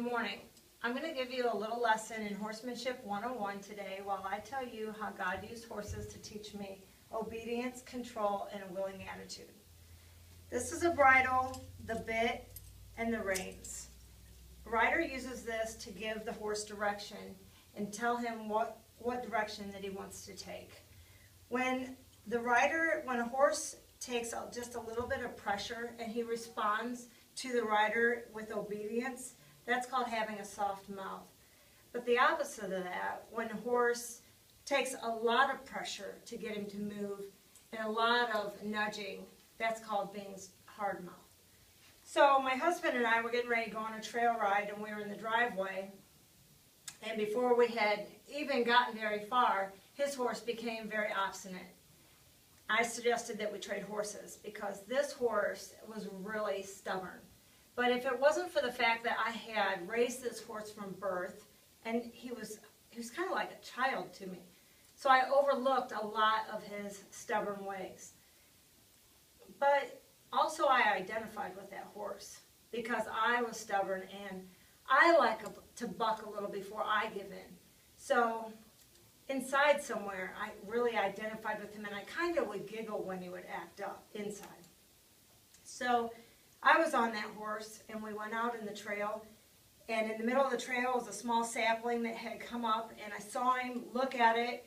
Good morning. I'm going to give you a little lesson in Horsemanship 101 today while I tell you how God used horses to teach me obedience, control, and a willing attitude. This is a bridle, the bit, and the reins. The rider uses this to give the horse direction and tell him what direction that he wants to take. When a horse takes just a little bit of pressure and he responds to the rider with obedience, that's called having a soft mouth. But the opposite of that, when a horse takes a lot of pressure to get him to move and a lot of nudging, that's called being hard mouth. So my husband and I were getting ready to go on a trail ride, and we were in the driveway, and before we had even gotten very far, his horse became very obstinate. I suggested that we trade horses because this horse was really stubborn. But if it wasn't for the fact that I had raised this horse from birth, and he was kind of like a child to me, so I overlooked a lot of his stubborn ways. But also I identified with that horse because I was stubborn and I like to buck a little before I give in. So inside somewhere, I really identified with him, and I kind of would giggle when he would act up inside. So I was on that horse, and we went out in the trail, and in the middle of the trail was a small sapling that had come up, and I saw him look at it,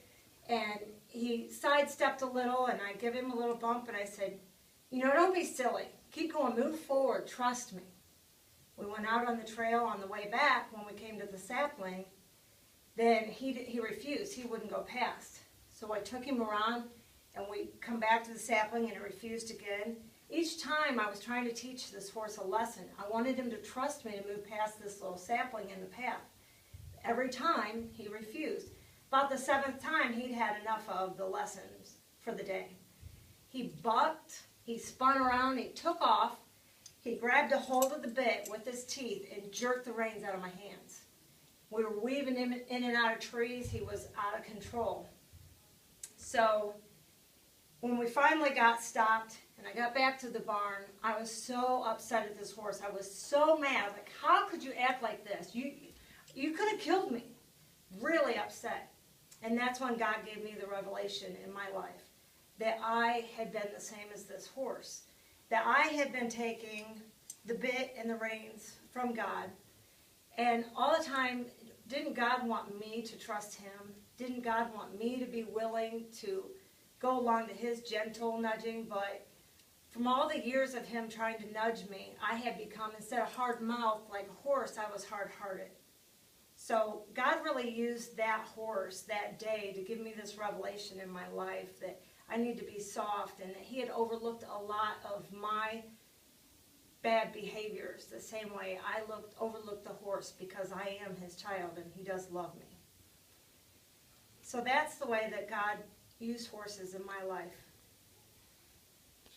and he sidestepped a little, and I gave him a little bump, and I said, don't be silly. Keep going. Move forward. Trust me. We went out on the trail. On the way back, when we came to the sapling, then he refused. He wouldn't go past. So I took him around, and we come back to the sapling, and he refused again. Each time I was trying to teach this horse a lesson. I wanted him to trust me to move past this little sapling in the path. Every time, he refused. About the 7th time, he'd had enough of the lessons for the day. He bucked, he spun around, he took off, he grabbed a hold of the bit with his teeth and jerked the reins out of my hands. We were weaving him in and out of trees. He was out of control. So when we finally got stopped and I got back to the barn, I was so upset at this horse. I was so mad. Like, how could you act like this? You could have killed me. Really upset. And that's when God gave me the revelation in my life that I had been the same as this horse. That I had been taking the bit and the reins from God. And all the time, didn't God want me to trust Him? Didn't God want me to be willing to go along to His gentle nudging? But from all the years of Him trying to nudge me, I had become, instead of hard-mouthed like a horse, I was hard-hearted. So God really used that horse that day to give me this revelation in my life that I need to be soft, and that He had overlooked a lot of my bad behaviors the same way I overlooked the horse, because I am His child and He does love me. So that's the way that God used horses in my life.